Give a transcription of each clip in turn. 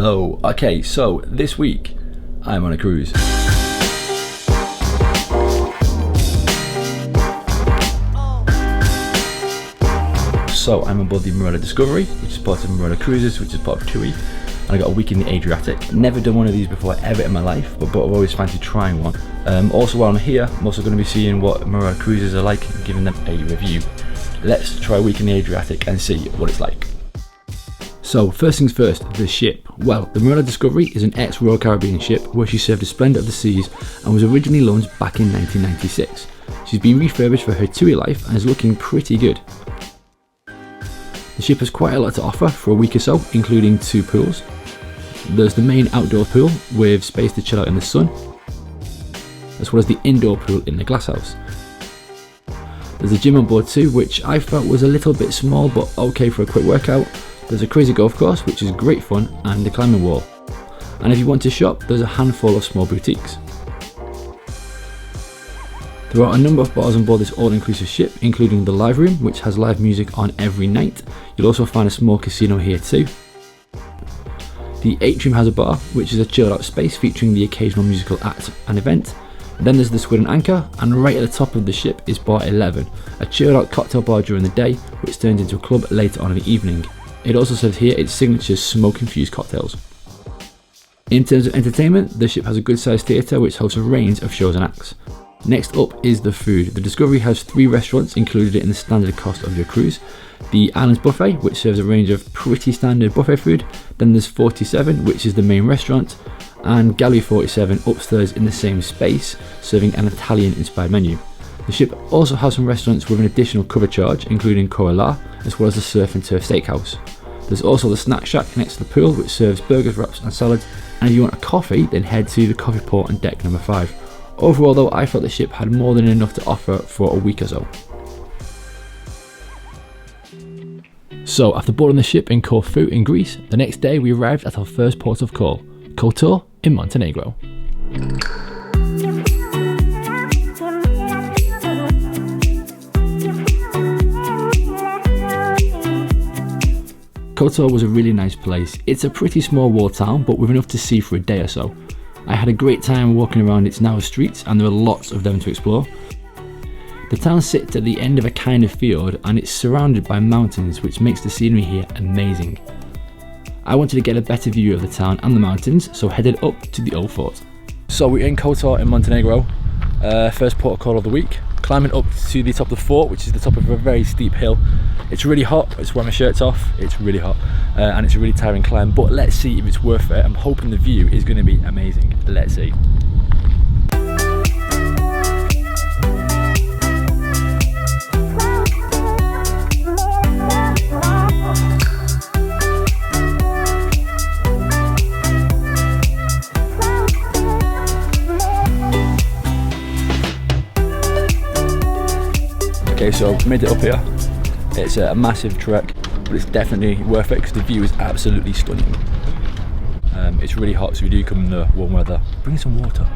Hello. Okay, so this week I'm on a cruise. So I'm aboard the Marella Discovery, which is part of Marella Cruises, which is part of TUI, and I got a week in the Adriatic. Never done one of these before ever in my life, but I've always fancied trying one. Also while I'm here, I'm also going to be seeing what Marella Cruises are like and giving them a review. Let's try a week in the Adriatic and see what it's like. So first things first, the ship. Well, the Marella Discovery is an ex-Royal Caribbean ship where she served the splendour of the seas and was originally launched back in 1996. She's been refurbished for her TUI life and is looking pretty good. The ship has quite a lot to offer for a week or so, including 2 pools. There's the main outdoor pool with space to chill out in the sun, as well as the indoor pool in the glasshouse. There's a gym on board too, which I felt was a little bit small but okay for a quick workout. There's a crazy golf course, which is great fun, and a climbing wall. And if you want to shop, there's a handful of small boutiques. There are a number of bars on board this all-inclusive ship, including the live room, which has live music on every night. You'll also find a small casino here too. The atrium has a bar, which is a chilled out space featuring the occasional musical act and event. Then there's the Squid and Anchor, and right at the top of the ship is bar 11, a chilled out cocktail bar during the day, which turns into a club later on in the evening. It also serves here its signature smoke-infused cocktails. In terms of entertainment, the ship has a good-sized theatre which hosts a range of shows and acts. Next up is the food. The Discovery has 3 restaurants included in the standard cost of your cruise. The Islands Buffet, which serves a range of pretty standard buffet food. Then there's 47, which is the main restaurant, and Gallery 47 upstairs in the same space, serving an Italian-inspired menu. The ship also has some restaurants with an additional cover charge, including Kotor, as well as the Surf and Turf Steakhouse. There's also the Snack Shack next to the pool, which serves burgers, wraps and salads, and if you want a coffee, then head to the coffee port on deck number 5. Overall though, I felt the ship had more than enough to offer for a week or so. So after boarding the ship in Corfu in Greece, the next day we arrived at our first port of call, Kotor in Montenegro. Kotor was a really nice place. It's a pretty small walled town, but with enough to see for a day or so. I had a great time walking around its narrow streets, and there are lots of them to explore. The town sits at the end of a kind of fiord, and it's surrounded by mountains, which makes the scenery here amazing. I wanted to get a better view of the town and the mountains, so headed up to the old fort. So we're in Kotor in Montenegro, first port of call of the week. Climbing up to the top of the fort, which is the top of a very steep hill. It's really hot, it's where my shirt's off, it's really hot, and it's a really tiring climb, but let's see if it's worth it. I'm hoping the view is going to be amazing. Let's see. Okay, so made it up here. It's a massive trek, but it's definitely worth it because the view is absolutely stunning. It's really hot, so if you do come in the warm weather, bring some water.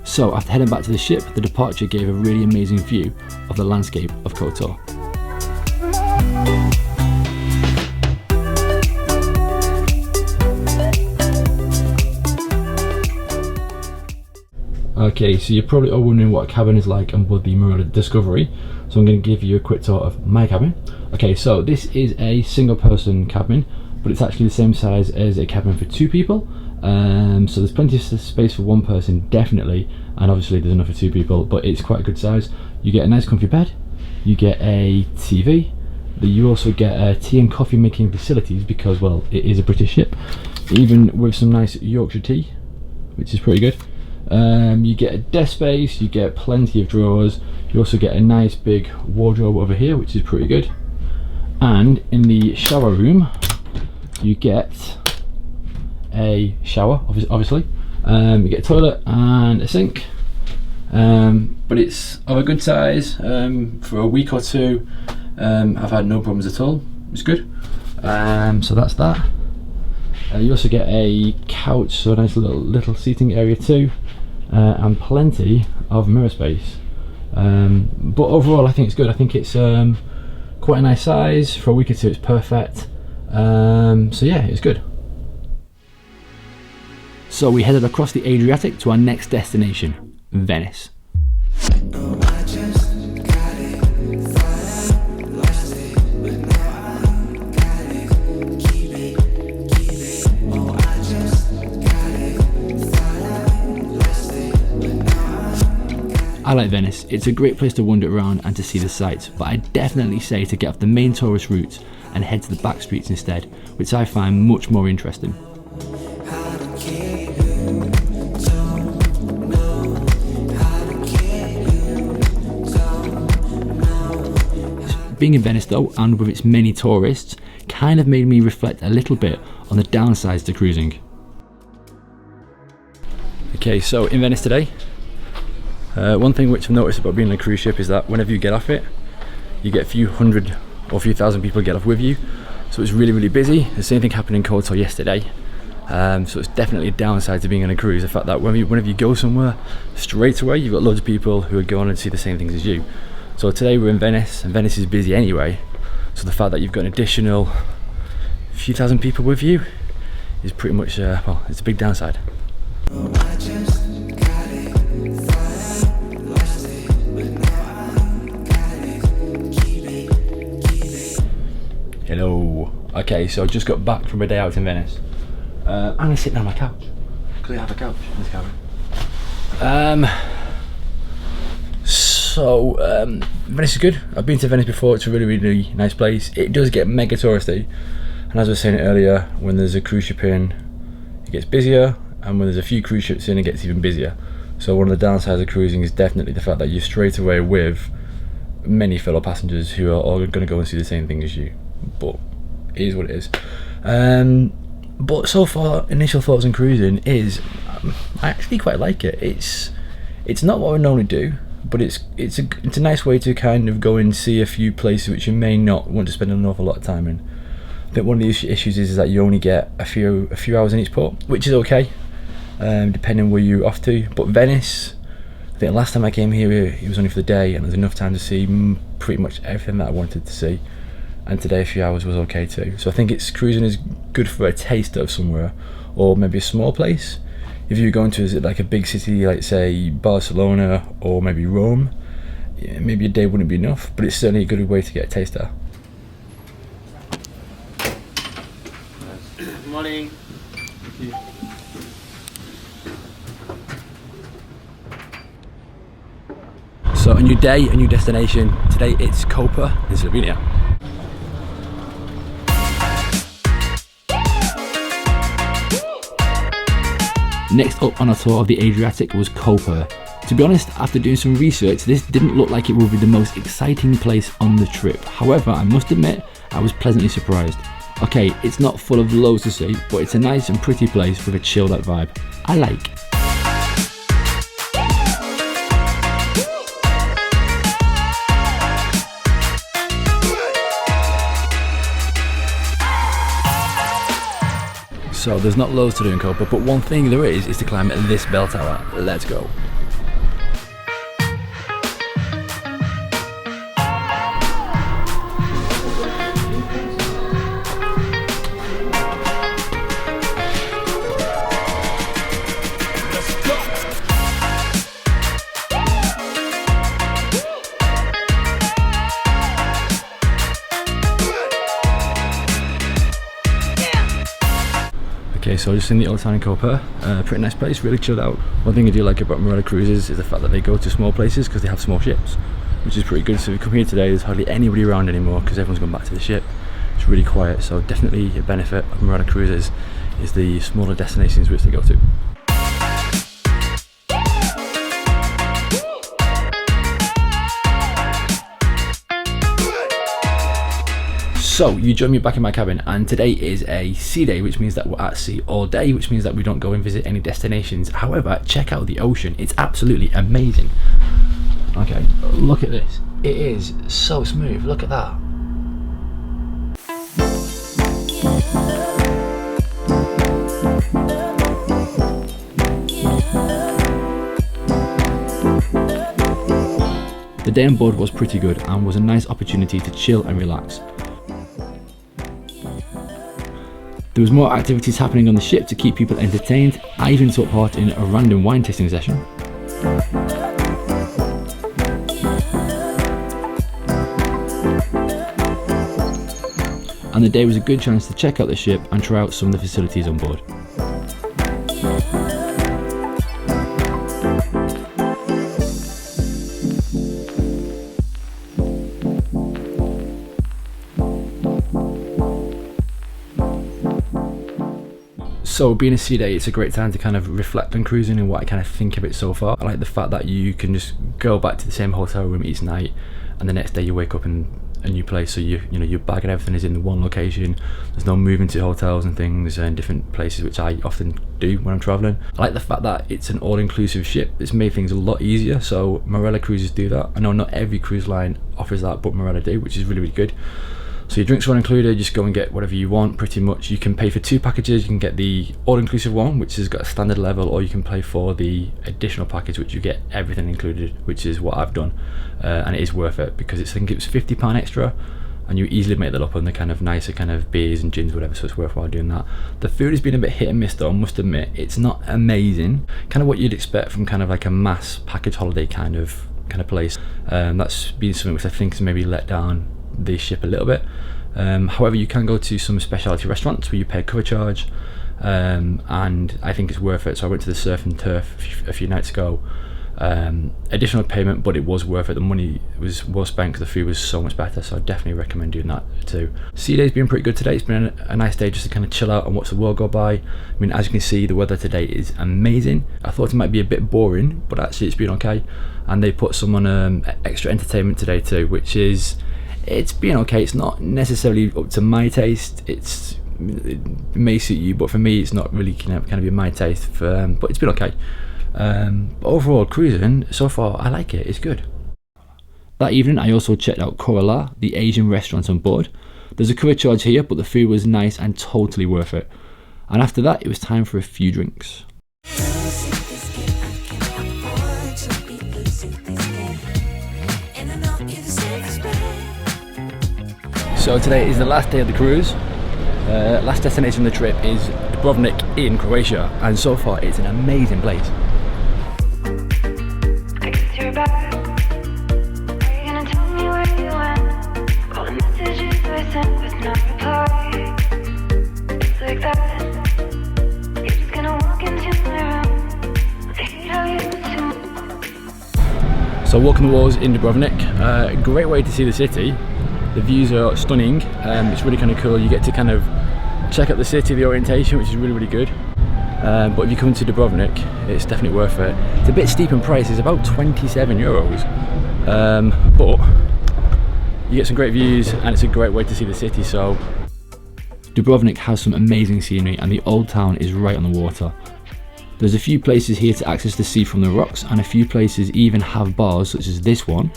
So after heading back to the ship, the departure gave a really amazing view of the landscape of Kotor. Okay, so you're probably all wondering what a cabin is like on board the Marella Discovery, so I'm going to give you a quick tour of my cabin. Okay, so this is a single person cabin, but it's actually the same size as a cabin for 2 people. So there's plenty of space for 1 person, definitely, and obviously there's enough for 2 people, but it's quite a good size. You get a nice comfy bed, you get a TV, you also get tea and coffee making facilities because, well, it is a British ship, even with some nice Yorkshire tea, which is pretty good. You get a desk space, you get plenty of drawers, you also get a nice big wardrobe over here, which is pretty good. And in the shower room, you get a shower, obviously. You get a toilet and a sink, but it's of a good size. For a week or 2, I've had no problems at all. It's good. So that's that. You also get a couch, so a nice little seating area too, and plenty of mirror space. But overall I think it's good. I think it's quite a nice size. For a week or two it's perfect. So yeah, it's good. So we headed across the Adriatic to our next destination, Venice. I like Venice. It's a great place to wander around and to see the sights, but I definitely say to get off the main tourist routes and head to the back streets instead, which I find much more interesting. Being in Venice though, and with its many tourists, kind of made me reflect a little bit on the downsides to cruising. Okay, so in Venice today, one thing which I've noticed about being on a cruise ship is that whenever you get off it, you get a few hundred or a few thousand people get off with you, so it's really busy. The same thing happened in Kotor yesterday, so it's definitely a downside to being on a cruise, the fact that whenever you go somewhere, straight away you've got loads of people who are going and see the same things as you. So today we're in Venice, and Venice is busy anyway, so the fact that you've got an additional few thousand people with you is pretty much, well, it's a big downside. Hello. Okay, so I just got back from a day out in Venice. I'm gonna sit down on my couch, because I have a couch in this cabin. Venice is good. I've been to Venice before. It's a really nice place. It does get mega touristy, and as I was saying earlier, when there's a cruise ship in, it gets busier, and when there's a few cruise ships in, it gets even busier. So one of the downsides of cruising is definitely the fact that you're straight away with many fellow passengers who are all going to go and see the same thing as you. But it is what it is. But so far, initial thoughts on cruising is, I actually quite like it. It's not what I normally do, but it's a nice way to kind of go and see a few places which you may not want to spend an awful lot of time in. I think one of the issues is that you only get a few hours in each port, which is okay, depending where you're off to. But Venice, I think the last time I came here, it was only for the day, and there's enough time to see pretty much everything that I wanted to see. And today a few hours was okay too. So I think cruising is good for a taster of somewhere, or maybe a small place. If you're going to visit like a big city, like say Barcelona or maybe Rome, yeah, maybe a day wouldn't be enough, but it's certainly a good way to get a taster. Good morning. So a new day, a new destination. Today it's Koper in Slovenia. Next up on our tour of the Adriatic was Koper. To be honest, after doing some research, this didn't look like it would be the most exciting place on the trip. However, I must admit, I was pleasantly surprised. Okay, it's not full of loads to see, but it's a nice and pretty place with a chilled out vibe. I like. So there's not loads to do in Koper, but one thing there is to climb this bell tower. Let's go. Okay, so just in the old town in Koper, pretty nice place, really chilled out. One thing I do like about Marella Cruises is the fact that they go to small places because they have small ships, which is pretty good. So we come here today, there's hardly anybody around anymore because everyone's gone back to the ship. It's really quiet, so definitely a benefit of Marella Cruises is the smaller destinations which they go to. So you join me back in my cabin, and today is a sea day, which means that we're at sea all day, which means that we don't go and visit any destinations. However, check out the ocean, it's absolutely amazing. Okay, look at this, it is so smooth, look at that. The day on board was pretty good and was a nice opportunity to chill and relax. There was more activities happening on the ship to keep people entertained. I even took part in a random wine tasting session. And the day was a good chance to check out the ship and try out some of the facilities on board. So being a sea day, it's a great time to kind of reflect on cruising and what I kind of think of it so far. I like the fact that you can just go back to the same hotel room each night, and the next day you wake up in a new place, so you know your bag and everything is in the one location. There's no moving to hotels and things and different places, which I often do when I'm traveling. I like the fact that it's an all-inclusive ship. It's made things a lot easier, so Marella Cruises do that. I know not every cruise line offers that, but Marella do, which is really, really good. So your drinks are included, just go and get whatever you want pretty much. You can pay for 2 packages. You can get the all-inclusive one, which has got a standard level, or you can pay for the additional package, which you get everything included, which is what I've done. And it is worth it because I think it was £50 extra, and you easily make that up on the kind of nicer kind of beers and gins, whatever, so it's worthwhile doing that. The food has been a bit hit and miss though, I must admit. It's not amazing, kind of what you'd expect from kind of like a mass package holiday kind of place. That's been something which I think has maybe let down the ship a little bit. However, you can go to some specialty restaurants where you pay a cover charge, and I think it's worth it. So I went to the Surf and Turf a few nights ago. Additional payment, but it was worth it. The money was well spent because the food was so much better, so I definitely recommend doing that too. Sea day's been pretty good today. It's been a nice day just to kind of chill out and watch the world go by. I mean, as you can see, the weather today is amazing. I thought it might be a bit boring, but actually it's been okay. And they put some on extra entertainment today too, which is, it's been okay. It's not necessarily up to my taste. It may suit you, but for me it's not really kind of in my taste, but it's been okay. But overall, cruising so far, I like it. It's good. That evening I also checked out Kotor, the Asian restaurant on board. There's a cover charge here, but the food was nice and totally worth it. And after that it was time for a few drinks. So today is the last day of the cruise. Last destination of the trip is Dubrovnik in Croatia, and so far it's an amazing place. So walking the walls in Dubrovnik, great way to see the city. The views are stunning. It's really kind of cool. You get to kind of check out the city, the orientation, which is really, really good. But if you come to Dubrovnik, it's definitely worth it. It's a bit steep in price. It's about €27, but you get some great views and it's a great way to see the city. So Dubrovnik has some amazing scenery and the old town is right on the water. There's a few places here to access the sea from the rocks, and a few places even have bars such as this one.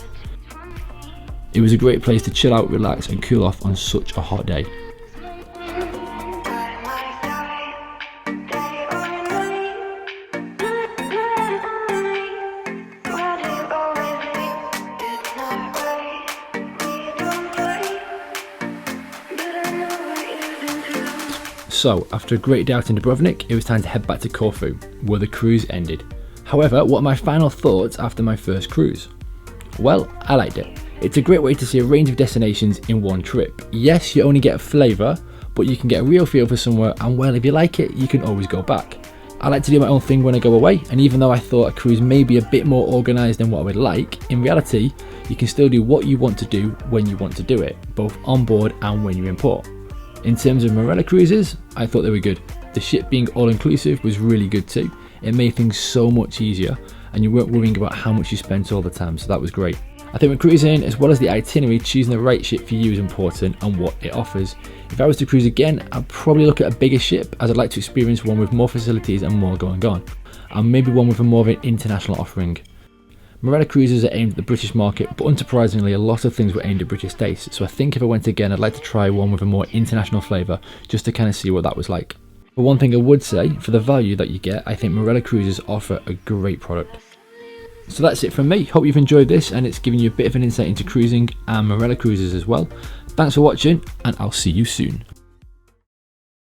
It was a great place to chill out, relax and cool off on such a hot day. So, after a great day out in Dubrovnik, it was time to head back to Corfu, where the cruise ended. However, what are my final thoughts after my first cruise? Well, I liked it. It's a great way to see a range of destinations in one trip. Yes, you only get a flavour, but you can get a real feel for somewhere, and well, if you like it, you can always go back. I like to do my own thing when I go away, and even though I thought a cruise may be a bit more organised than what I would like, in reality, you can still do what you want to do when you want to do it, both on board and when you're in port. In terms of Marella Cruises, I thought they were good. The ship being all-inclusive was really good too. It made things so much easier, and you weren't worrying about how much you spent all the time, so that was great. I think when cruising, as well as the itinerary, choosing the right ship for you is important and what it offers. If I was to cruise again, I'd probably look at a bigger ship, as I'd like to experience one with more facilities and more going on, and maybe one with a more of an international offering. Marella Cruises are aimed at the British market, but unsurprisingly a lot of things were aimed at British tastes, so I think if I went again I'd like to try one with a more international flavour, just to kind of see what that was like. But one thing I would say, for the value that you get, I think Marella Cruises offer a great product. So that's it from me. Hope you've enjoyed this and it's given you a bit of an insight into cruising and Marella Cruises as well. Thanks for watching, and I'll see you soon.